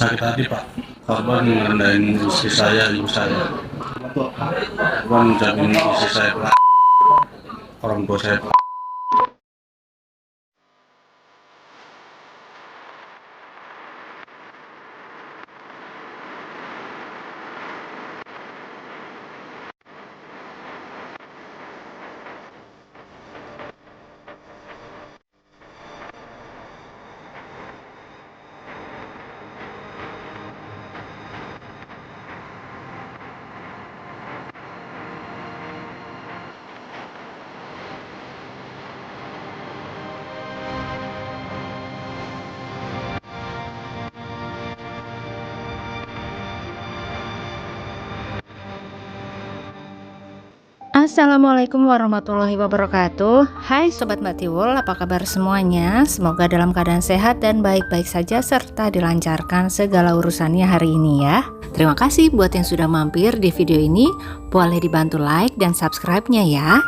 sakit hati Pak. Korban merendahin istri saya, ibu saya. Korban menjadikan istri saya orang tua saya. Assalamualaikum warahmatullahi wabarakatuh. Hai Sobat Mbak Tiwul, apa kabar semuanya? Semoga dalam keadaan sehat dan baik-baik saja serta dilancarkan segala urusannya hari ini ya. Terima kasih buat yang sudah mampir di video ini. Boleh dibantu like dan subscribe-nya ya.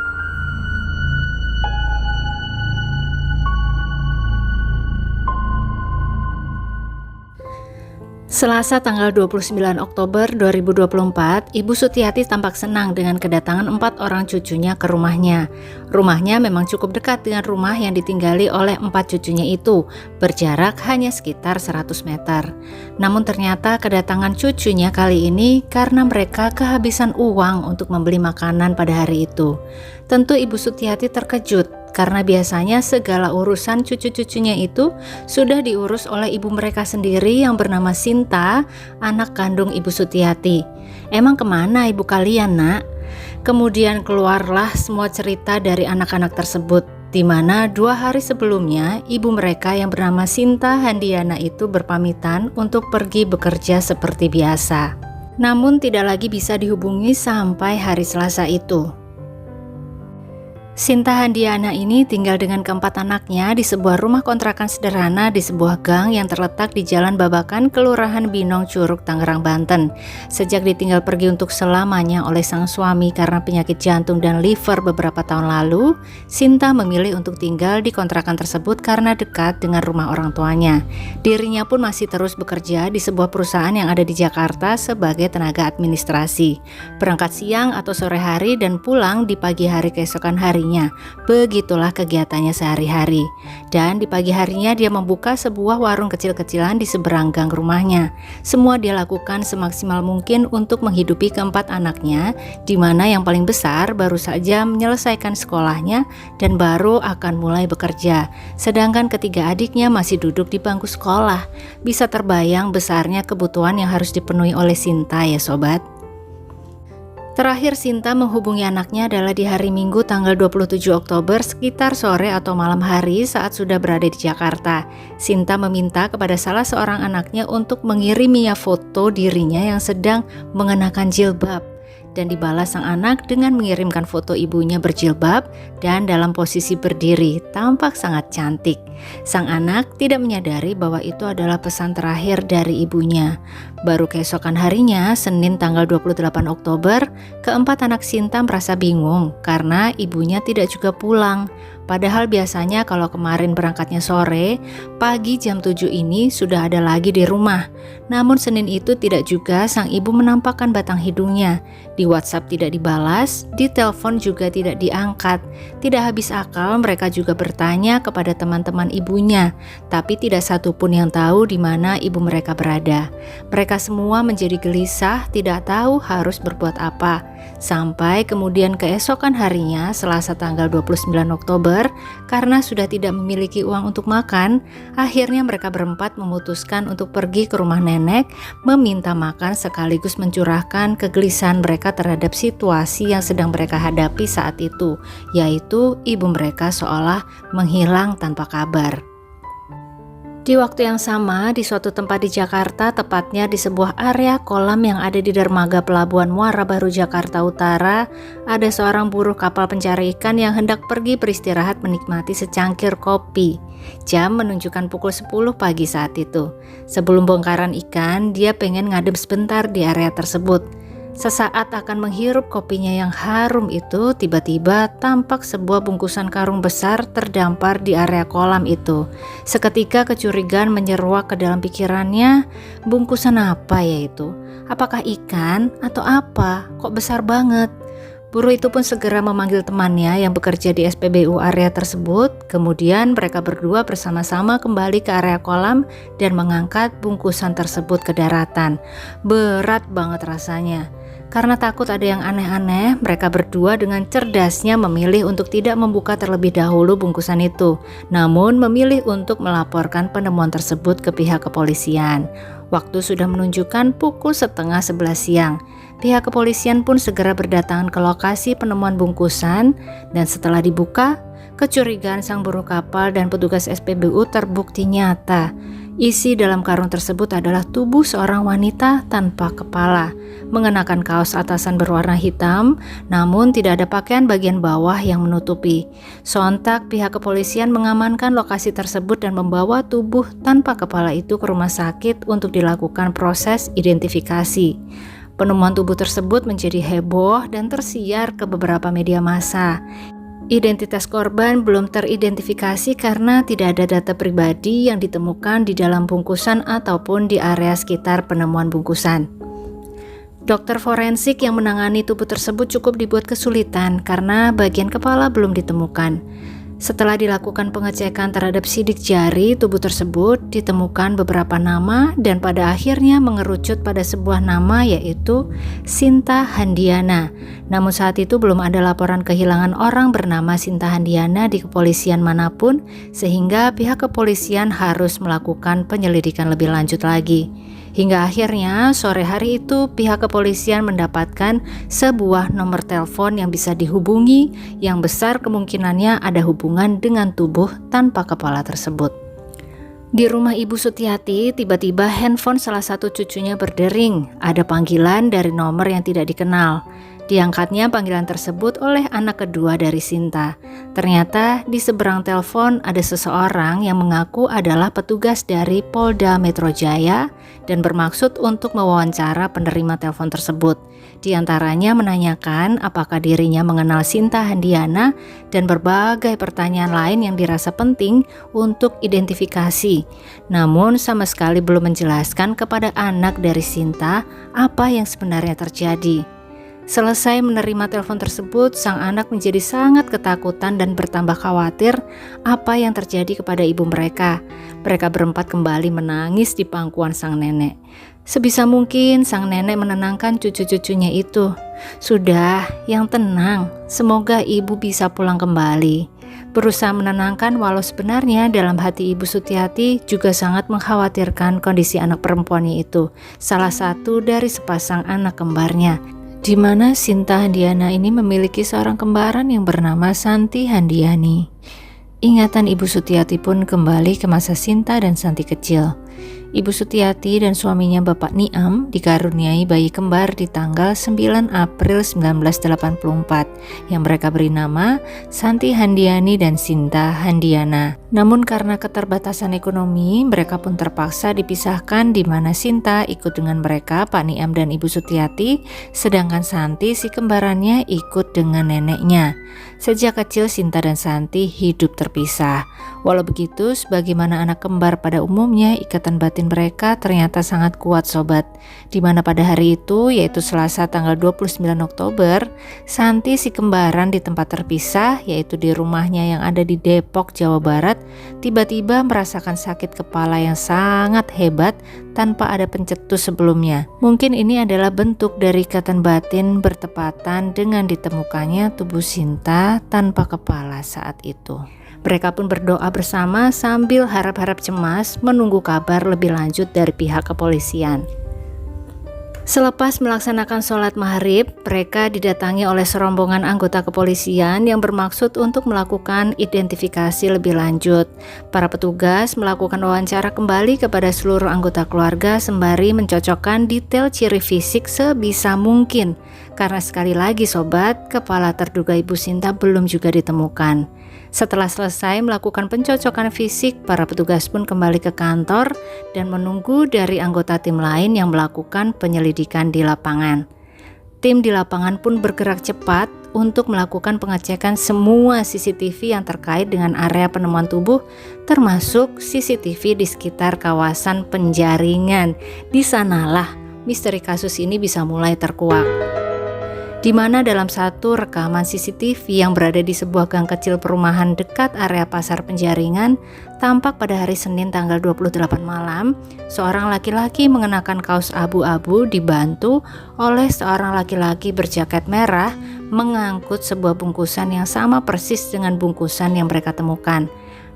Selasa tanggal 29 Oktober 2024, Ibu Sutiati tampak senang dengan kedatangan 4 orang cucunya ke rumahnya. Rumahnya memang cukup dekat dengan rumah yang ditinggali oleh 4 cucunya itu, berjarak hanya sekitar 100 meter. Namun ternyata kedatangan cucunya kali ini karena mereka kehabisan uang untuk membeli makanan pada hari itu. Tentu Ibu Sutiati terkejut karena biasanya segala urusan cucu-cucunya itu sudah diurus oleh ibu mereka sendiri yang bernama Sinta, anak kandung Ibu Sutiati. Emang kemana ibu kalian, nak? Kemudian keluarlah semua cerita dari anak-anak tersebut, di mana 2 hari sebelumnya ibu mereka yang bernama Sinta Handiana itu berpamitan untuk pergi bekerja seperti biasa. Namun tidak lagi bisa dihubungi sampai hari Selasa itu. Sinta Handiana ini tinggal dengan keempat anaknya di sebuah rumah kontrakan sederhana di sebuah gang yang terletak di Jalan Babakan, Kelurahan Binong, Curug, Tangerang, Banten. Sejak ditinggal pergi untuk selamanya oleh sang suami karena penyakit jantung dan liver beberapa tahun lalu, Sinta memilih untuk tinggal di kontrakan tersebut karena dekat dengan rumah orang tuanya. Dirinya pun masih terus bekerja di sebuah perusahaan yang ada di Jakarta sebagai tenaga administrasi. Berangkat siang atau sore hari dan pulang di pagi hari keesokan hari. Begitulah kegiatannya sehari-hari. Dan di pagi harinya dia membuka sebuah warung kecil-kecilan di seberang gang rumahnya. Semua dia lakukan semaksimal mungkin untuk menghidupi keempat anaknya, di mana yang paling besar baru saja menyelesaikan sekolahnya dan baru akan mulai bekerja. Sedangkan ketiga adiknya masih duduk di bangku sekolah. Bisa terbayang besarnya kebutuhan yang harus dipenuhi oleh Sinta ya sobat. Terakhir Sinta menghubungi anaknya adalah di hari Minggu tanggal 27 Oktober sekitar sore atau malam hari saat sudah berada di Jakarta. Sinta meminta kepada salah seorang anaknya untuk mengiriminya foto dirinya yang sedang mengenakan jilbab. Dan dibalas sang anak dengan mengirimkan foto ibunya berjilbab dan dalam posisi berdiri, tampak sangat cantik. Sang anak tidak menyadari bahwa itu adalah pesan terakhir dari ibunya. Baru keesokan harinya, Senin tanggal 28 Oktober, keempat anak Sinta merasa bingung karena ibunya tidak juga pulang. Padahal biasanya kalau kemarin berangkatnya sore, pagi jam 7 ini sudah ada lagi di rumah. Namun Senin itu tidak juga sang ibu menampakkan batang hidungnya. Di WhatsApp tidak dibalas, di telepon juga tidak diangkat. Tidak habis akal mereka juga bertanya kepada teman-teman ibunya, tapi tidak satu pun yang tahu di mana ibu mereka berada. Mereka semua menjadi gelisah, tidak tahu harus berbuat apa. Sampai kemudian keesokan harinya, Selasa tanggal 29 Oktober, karena sudah tidak memiliki uang untuk makan, akhirnya mereka berempat memutuskan untuk pergi ke rumah nenek, meminta makan sekaligus mencurahkan kegelisahan mereka terhadap situasi yang sedang mereka hadapi saat itu, yaitu ibu mereka seolah menghilang tanpa kabar. Di waktu yang sama, di suatu tempat di Jakarta, tepatnya di sebuah area kolam yang ada di dermaga Pelabuhan Muara Baru, Jakarta Utara, ada seorang buruh kapal pencari ikan yang hendak pergi beristirahat menikmati secangkir kopi. Jam menunjukkan pukul 10 pagi saat itu. Sebelum bongkaran ikan, dia pengen ngadem sebentar di area tersebut. Sesaat akan menghirup kopinya yang harum itu, tiba-tiba tampak sebuah bungkusan karung besar terdampar di area kolam itu. Seketika kecurigaan menyeruak ke dalam pikirannya, bungkusan apa ya itu? Apakah ikan atau apa? Kok besar banget? Buruh itu pun segera memanggil temannya yang bekerja di SPBU area tersebut. Kemudian mereka berdua bersama-sama kembali ke area kolam dan mengangkat bungkusan tersebut ke daratan. Berat banget rasanya. Karena takut ada yang aneh-aneh, mereka berdua dengan cerdasnya memilih untuk tidak membuka terlebih dahulu bungkusan itu, namun memilih untuk melaporkan penemuan tersebut ke pihak kepolisian. Waktu sudah menunjukkan pukul 10:30 siang. Pihak kepolisian pun segera berdatangan ke lokasi penemuan bungkusan, dan setelah dibuka, kecurigaan sang buruh kapal dan petugas SPBU terbukti nyata. Isi dalam karung tersebut adalah tubuh seorang wanita tanpa kepala, mengenakan kaos atasan berwarna hitam, namun tidak ada pakaian bagian bawah yang menutupi. Sontak pihak kepolisian mengamankan lokasi tersebut dan membawa tubuh tanpa kepala itu ke rumah sakit untuk dilakukan proses identifikasi. Penemuan tubuh tersebut menjadi heboh dan tersiar ke beberapa media massa. Identitas korban belum teridentifikasi karena tidak ada data pribadi yang ditemukan di dalam bungkusan ataupun di area sekitar penemuan bungkusan. Dokter forensik yang menangani tubuh tersebut cukup dibuat kesulitan karena bagian kepala belum ditemukan. Setelah dilakukan pengecekan terhadap sidik jari tubuh tersebut, ditemukan beberapa nama dan pada akhirnya mengerucut pada sebuah nama, yaitu Sinta Handiana. Namun saat itu belum ada laporan kehilangan orang bernama Sinta Handiana di kepolisian manapun, sehingga pihak kepolisian harus melakukan penyelidikan lebih lanjut lagi. Hingga akhirnya sore hari itu pihak kepolisian mendapatkan sebuah nomor telepon yang bisa dihubungi, yang besar kemungkinannya ada hubungan dengan tubuh tanpa kepala tersebut. Di rumah Ibu Sutiati, tiba-tiba handphone salah satu cucunya berdering. Ada panggilan dari nomor yang tidak dikenal. Diangkatnya panggilan tersebut oleh anak kedua dari Sinta. Ternyata di seberang telepon ada seseorang yang mengaku adalah petugas dari Polda Metro Jaya dan bermaksud untuk mewawancara penerima telepon tersebut. Di antaranya menanyakan apakah dirinya mengenal Sinta Handiana dan berbagai pertanyaan lain yang dirasa penting untuk identifikasi. Namun sama sekali belum menjelaskan kepada anak dari Sinta apa yang sebenarnya terjadi. Selesai menerima telepon tersebut, sang anak menjadi sangat ketakutan dan bertambah khawatir apa yang terjadi kepada ibu mereka. Mereka berempat kembali menangis di pangkuan sang nenek. Sebisa mungkin sang nenek menenangkan cucu-cucunya itu. Sudah, yang tenang, semoga ibu bisa pulang kembali. Berusaha menenangkan walau sebenarnya dalam hati Ibu Sutiati juga sangat mengkhawatirkan kondisi anak perempuannya itu, salah satu dari sepasang anak kembarnya, di mana Sinta Handiana ini memiliki seorang kembaran yang bernama Santi Handiani. Ingatan Ibu Sutiati pun kembali ke masa Sinta dan Santi kecil. Ibu Sutiati dan suaminya Bapak Niam dikaruniai bayi kembar di tanggal 9 April 1984 yang mereka beri nama Santi Handiani dan Sinta Handiana. Namun karena keterbatasan ekonomi, mereka pun terpaksa dipisahkan, di mana Sinta ikut dengan mereka, Pak Niam dan Ibu Sutiati, sedangkan Santi si kembarannya ikut dengan neneknya. Sejak kecil Sinta dan Santi hidup terpisah. Walau begitu, sebagaimana anak kembar pada umumnya, ikatan batin mereka ternyata sangat kuat sobat. Di mana pada hari itu, yaitu Selasa tanggal 29 Oktober, Santi si kembaran di tempat terpisah, yaitu di rumahnya yang ada di Depok, Jawa Barat, tiba-tiba merasakan sakit kepala yang sangat hebat tanpa ada pencetus sebelumnya. Mungkin ini adalah bentuk dari ikatan batin bertepatan dengan ditemukannya tubuh Sinta tanpa kepala saat itu. Mereka pun berdoa bersama sambil harap-harap cemas menunggu kabar lebih lanjut dari pihak kepolisian. Selepas melaksanakan sholat maghrib, mereka didatangi oleh serombongan anggota kepolisian yang bermaksud untuk melakukan identifikasi lebih lanjut. Para petugas melakukan wawancara kembali kepada seluruh anggota keluarga sembari mencocokkan detail ciri fisik sebisa mungkin. Karena sekali lagi sobat, kepala terduga Ibu Sinta belum juga ditemukan. Setelah selesai melakukan pencocokan fisik, para petugas pun kembali ke kantor dan menunggu dari anggota tim lain yang melakukan penyelidikan di lapangan. Tim di lapangan pun bergerak cepat untuk melakukan pengecekan semua CCTV yang terkait dengan area penemuan tubuh, termasuk CCTV di sekitar kawasan penjaringan. Di sanalah misteri kasus ini bisa mulai terkuak, di mana dalam satu rekaman CCTV yang berada di sebuah gang kecil perumahan dekat area pasar Penjaringan, tampak pada hari Senin tanggal 28 malam, seorang laki-laki mengenakan kaos abu-abu dibantu oleh seorang laki-laki berjaket merah mengangkut sebuah bungkusan yang sama persis dengan bungkusan yang mereka temukan.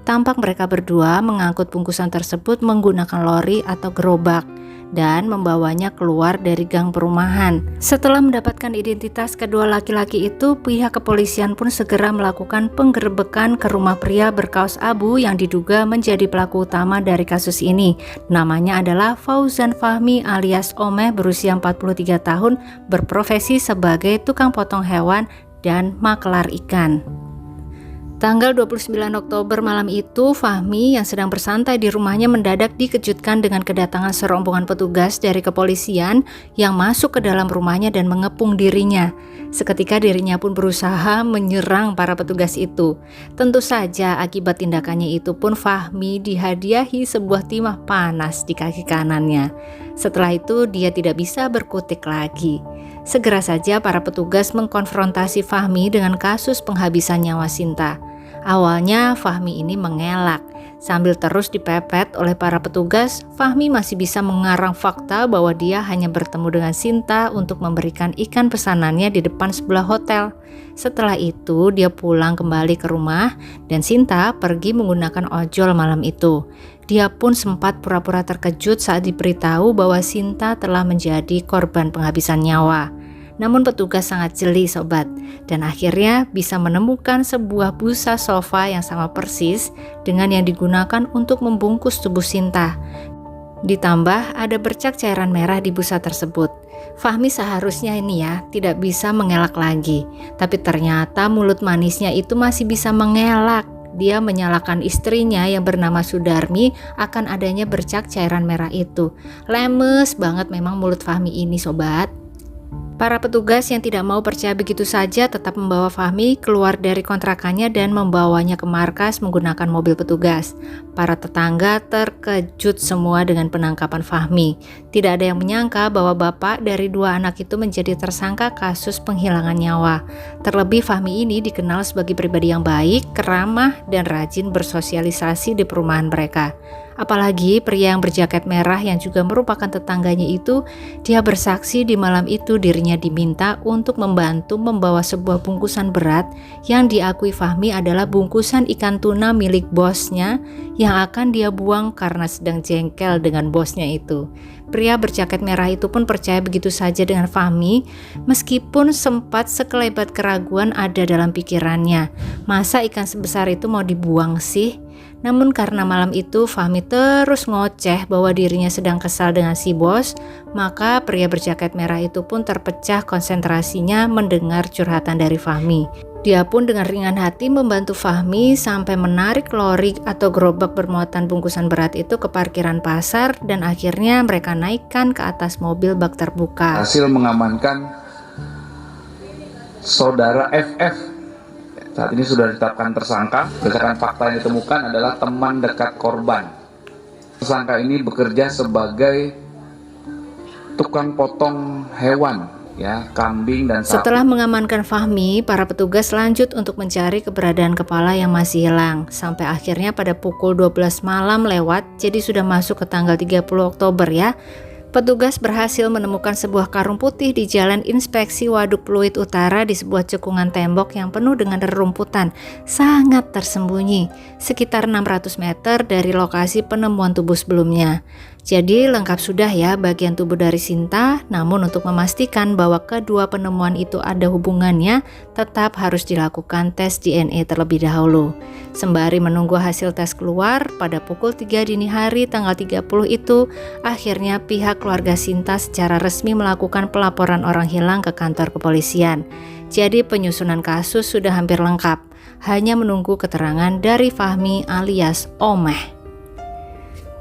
Tampak mereka berdua mengangkut bungkusan tersebut menggunakan lori atau gerobak dan membawanya keluar dari gang perumahan. Setelah mendapatkan identitas kedua laki-laki itu, pihak kepolisian pun segera melakukan penggerebekan ke rumah pria berkaos abu yang diduga menjadi pelaku utama dari kasus ini. Namanya adalah Fauzan Fahmi alias Omeh, berusia 43 tahun, berprofesi sebagai tukang potong hewan dan makelar ikan. Tanggal 29 Oktober malam itu, Fahmi yang sedang bersantai di rumahnya mendadak dikejutkan dengan kedatangan serombongan petugas dari kepolisian yang masuk ke dalam rumahnya dan mengepung dirinya. Seketika dirinya pun berusaha menyerang para petugas itu. Tentu saja akibat tindakannya itu pun Fahmi dihadiahi sebuah timah panas di kaki kanannya. Setelah itu dia tidak bisa berkutik lagi. Segera saja para petugas mengkonfrontasi Fahmi dengan kasus penghabisan nyawa Sinta. Awalnya Fahmi ini mengelak. Sambil terus dipepet oleh para petugas, Fahmi masih bisa mengarang fakta bahwa dia hanya bertemu dengan Sinta untuk memberikan ikan pesanannya di depan sebuah hotel. Setelah itu dia pulang kembali ke rumah dan Sinta pergi menggunakan ojol malam itu. Dia pun sempat pura-pura terkejut saat diberitahu bahwa Sinta telah menjadi korban penghabisan nyawa. Namun petugas sangat jeli sobat, dan akhirnya bisa menemukan sebuah busa sofa yang sama persis dengan yang digunakan untuk membungkus tubuh Sinta. Ditambah ada bercak cairan merah di busa tersebut. Fahmi seharusnya ini ya tidak bisa mengelak lagi, tapi ternyata mulut manisnya itu masih bisa mengelak. Dia menyalahkan istrinya yang bernama Sudarmi akan adanya bercak cairan merah itu. Lemes banget memang mulut Fahmi ini sobat. Para petugas yang tidak mau percaya begitu saja tetap membawa Fahmi keluar dari kontrakannya dan membawanya ke markas menggunakan mobil petugas. Para tetangga terkejut semua dengan penangkapan Fahmi. Tidak ada yang menyangka bahwa bapak dari dua anak itu menjadi tersangka kasus penghilangan nyawa. Terlebih Fahmi ini dikenal sebagai pribadi yang baik, ramah, dan rajin bersosialisasi di perumahan mereka. Apalagi pria yang berjaket merah yang juga merupakan tetangganya itu, dia bersaksi di malam itu dirinya diminta untuk membantu membawa sebuah bungkusan berat yang diakui Fahmi adalah bungkusan ikan tuna milik bosnya yang akan dia buang karena sedang jengkel dengan bosnya itu. Pria berjaket merah itu pun percaya begitu saja dengan Fahmi, meskipun sempat sekelebat keraguan ada dalam pikirannya. Masa ikan sebesar itu mau dibuang sih? Namun karena malam itu Fahmi terus ngoceh bahwa dirinya sedang kesal dengan si bos, maka pria berjaket merah itu pun terpecah konsentrasinya mendengar curhatan dari Fahmi. Dia pun dengan ringan hati membantu Fahmi sampai menarik lori atau gerobak bermuatan bungkusan berat itu ke parkiran pasar dan akhirnya mereka naikkan ke atas mobil bak terbuka. Hasil mengamankan saudara FF. Saat ini sudah ditetapkan tersangka. Berdasarkan fakta yang ditemukan adalah teman dekat korban. Tersangka ini bekerja sebagai tukang potong hewan, ya, kambing dan sapi. Setelah mengamankan Fahmi, para petugas lanjut untuk mencari keberadaan kepala yang masih hilang. Sampai akhirnya pada pukul 12 malam lewat, jadi sudah masuk ke tanggal 30 Oktober ya. Petugas berhasil menemukan sebuah karung putih di Jalan Inspeksi Waduk Pluit Utara di sebuah cekungan tembok yang penuh dengan rerumputan, sangat tersembunyi, sekitar 600 meter dari lokasi penemuan tubuh sebelumnya. Jadi lengkap sudah ya bagian tubuh dari Sinta, namun untuk memastikan bahwa kedua penemuan itu ada hubungannya, tetap harus dilakukan tes DNA terlebih dahulu. Sembari menunggu hasil tes keluar, pada pukul 3 dini hari tanggal 30 itu, akhirnya pihak keluarga Sinta secara resmi melakukan pelaporan orang hilang ke kantor kepolisian. Jadi penyusunan kasus sudah hampir lengkap, hanya menunggu keterangan dari Fahmi alias Omeh.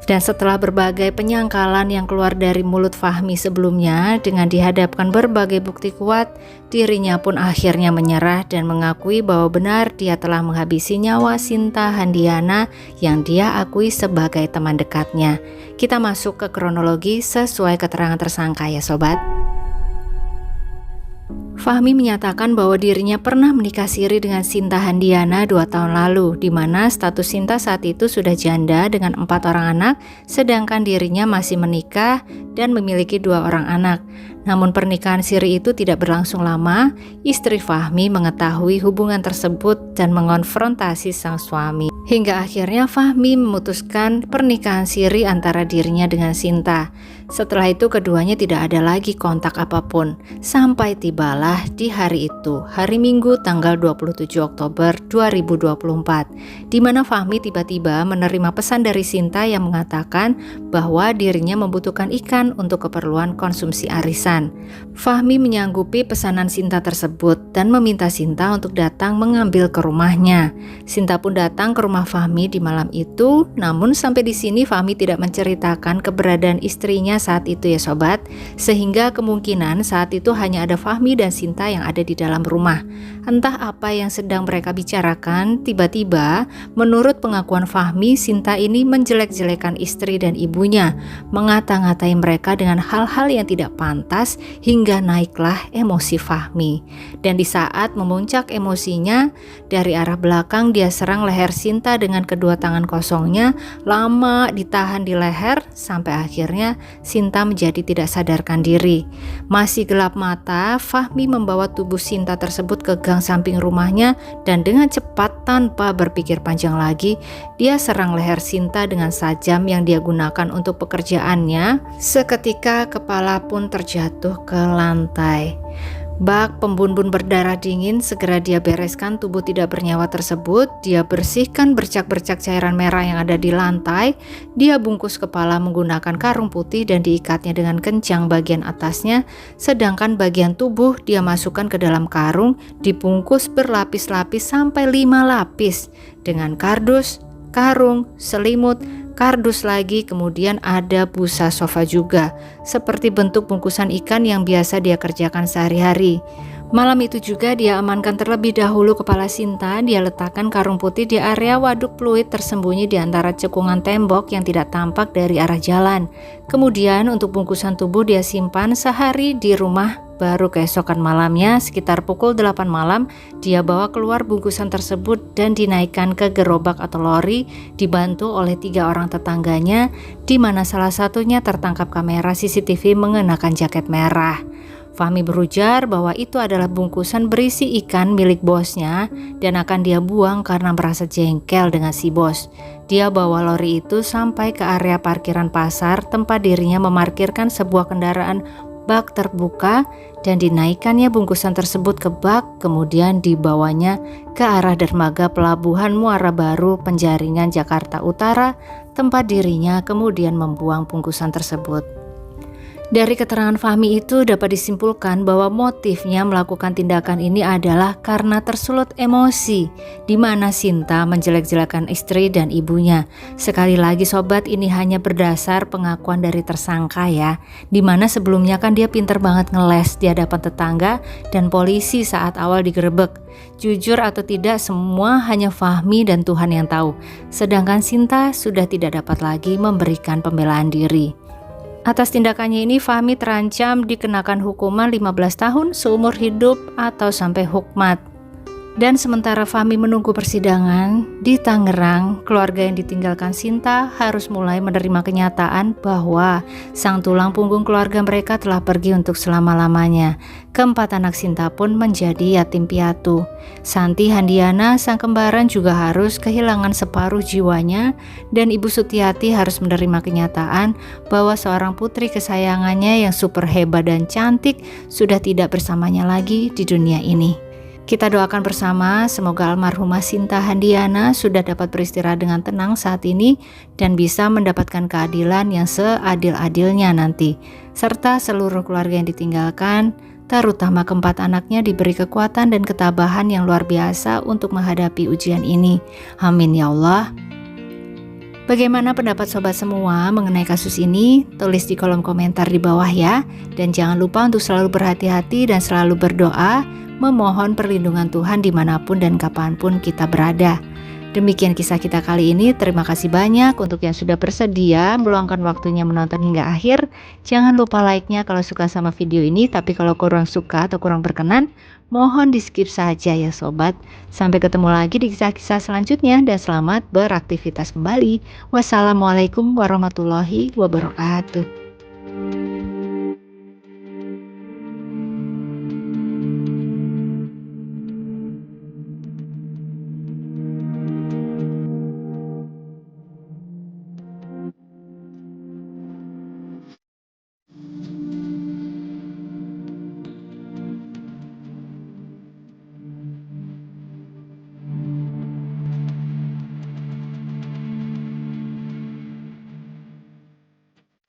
Dan setelah berbagai penyangkalan yang keluar dari mulut Fahmi sebelumnya, dengan dihadapkan berbagai bukti kuat, dirinya pun akhirnya menyerah dan mengakui bahwa benar dia telah menghabisi nyawa Sinta Handiana yang dia akui sebagai teman dekatnya. Kita masuk ke kronologi sesuai keterangan tersangka ya sobat. Fahmi menyatakan bahwa dirinya pernah menikah siri dengan Sinta Handiana 2 tahun lalu, di mana status Sinta saat itu sudah janda dengan 4 orang anak, sedangkan dirinya masih menikah dan memiliki 2 orang anak. Namun pernikahan siri itu tidak berlangsung lama, istri Fahmi mengetahui hubungan tersebut dan mengonfrontasi sang suami. Hingga akhirnya Fahmi memutuskan pernikahan siri antara dirinya dengan Sinta. Setelah itu keduanya tidak ada lagi kontak apapun, sampai tibalah di hari itu, hari Minggu tanggal 27 Oktober 2024, di mana Fahmi tiba-tiba menerima pesan dari Sinta yang mengatakan bahwa dirinya membutuhkan ikan untuk keperluan konsumsi arisan. Fahmi menyanggupi pesanan Sinta tersebut dan meminta Sinta untuk datang mengambil ke rumahnya. Sinta pun datang ke rumah Fahmi di malam itu, namun sampai di sini Fahmi tidak menceritakan keberadaan istrinya saat itu ya sobat, sehingga kemungkinan saat itu hanya ada Fahmi dan Sinta yang ada di dalam rumah. Entah apa yang sedang mereka bicarakan, tiba-tiba menurut pengakuan Fahmi, Sinta ini menjelek-jelekan istri dan ibunya, mengata-ngatai mereka dengan hal-hal yang tidak pantas, hingga naiklah emosi Fahmi. Dan di saat memuncak emosinya, dari arah belakang dia serang leher Sinta dengan kedua tangan kosongnya, lama ditahan di leher sampai akhirnya Sinta menjadi tidak sadarkan diri. Masih gelap mata, Fahmi membawa tubuh Sinta tersebut ke gang samping rumahnya dan dengan cepat tanpa berpikir panjang lagi, dia serang leher Sinta dengan sajam yang dia gunakan untuk pekerjaannya. Seketika kepala pun terjatuh ke lantai. Bak pembunbun berdarah dingin segera dia bereskan tubuh tidak bernyawa tersebut. Dia bersihkan bercak-bercak cairan merah yang ada di lantai. Dia bungkus kepala menggunakan karung putih dan diikatnya dengan kencang bagian atasnya, sedangkan bagian tubuh dia masukkan ke dalam karung, dibungkus berlapis-lapis sampai 5 lapis dengan kardus, karung, selimut, kardus lagi, kemudian ada busa sofa juga, seperti bentuk bungkusan ikan yang biasa dia kerjakan sehari-hari. Malam itu juga dia amankan terlebih dahulu kepala Sinta. Dia letakkan karung putih di area waduk fluid tersembunyi di antara cekungan tembok yang tidak tampak dari arah jalan. Kemudian untuk bungkusan tubuh dia simpan sehari di rumah. Baru keesokan malamnya sekitar pukul 8 malam dia bawa keluar bungkusan tersebut dan dinaikkan ke gerobak atau lori, dibantu oleh 3 orang tetangganya, di mana salah satunya tertangkap kamera CCTV mengenakan jaket merah. Fahmi berujar bahwa itu adalah bungkusan berisi ikan milik bosnya dan akan dia buang karena merasa jengkel dengan si bos. Dia bawa lori itu sampai ke area parkiran pasar tempat dirinya memarkirkan sebuah kendaraan bak terbuka dan dinaikkannya bungkusan tersebut ke bak, kemudian dibawanya ke arah dermaga pelabuhan Muara Baru Penjaringan Jakarta Utara, tempat dirinya kemudian membuang bungkusan tersebut. Dari keterangan Fahmi itu dapat disimpulkan bahwa motifnya melakukan tindakan ini adalah karena tersulut emosi, di mana Sinta menjelek-jelekan istri dan ibunya. Sekali lagi sobat, ini hanya berdasar pengakuan dari tersangka ya, di mana sebelumnya kan dia pinter banget ngeles di hadapan tetangga dan polisi saat awal digerebek. Jujur atau tidak, semua hanya Fahmi dan Tuhan yang tahu. Sedangkan Sinta sudah tidak dapat lagi memberikan pembelaan diri. Atas tindakannya ini Fahmi terancam dikenakan hukuman 15 tahun seumur hidup atau sampai hukmat. Dan sementara Fahmi menunggu persidangan di Tangerang, keluarga yang ditinggalkan Sinta harus mulai menerima kenyataan bahwa sang tulang punggung keluarga mereka telah pergi untuk selama-lamanya. Keempat anak Sinta pun menjadi yatim piatu. Santi Handiana, sang kembaran, juga harus kehilangan separuh jiwanya, dan Ibu Sutiati harus menerima kenyataan bahwa seorang putri kesayangannya yang super hebat dan cantik sudah tidak bersamanya lagi di dunia ini. Kita doakan bersama semoga almarhumah Sinta Handiana sudah dapat beristirahat dengan tenang saat ini dan bisa mendapatkan keadilan yang seadil-adilnya nanti, serta seluruh keluarga yang ditinggalkan, terutama keempat anaknya, diberi kekuatan dan ketabahan yang luar biasa untuk menghadapi ujian ini. Amin ya Allah. Bagaimana pendapat sobat semua mengenai kasus ini? Tulis di kolom komentar di bawah ya. Dan jangan lupa untuk selalu berhati-hati dan selalu berdoa, memohon perlindungan Tuhan dimanapun dan kapanpun kita berada. Demikian kisah kita kali ini. Terima kasih banyak untuk yang sudah bersedia meluangkan waktunya menonton hingga akhir. Jangan lupa like-nya kalau suka sama video ini, tapi kalau kurang suka atau kurang berkenan, mohon di skip saja ya sobat. Sampai ketemu lagi di kisah-kisah selanjutnya dan selamat beraktivitas kembali. Wassalamualaikum warahmatullahi wabarakatuh.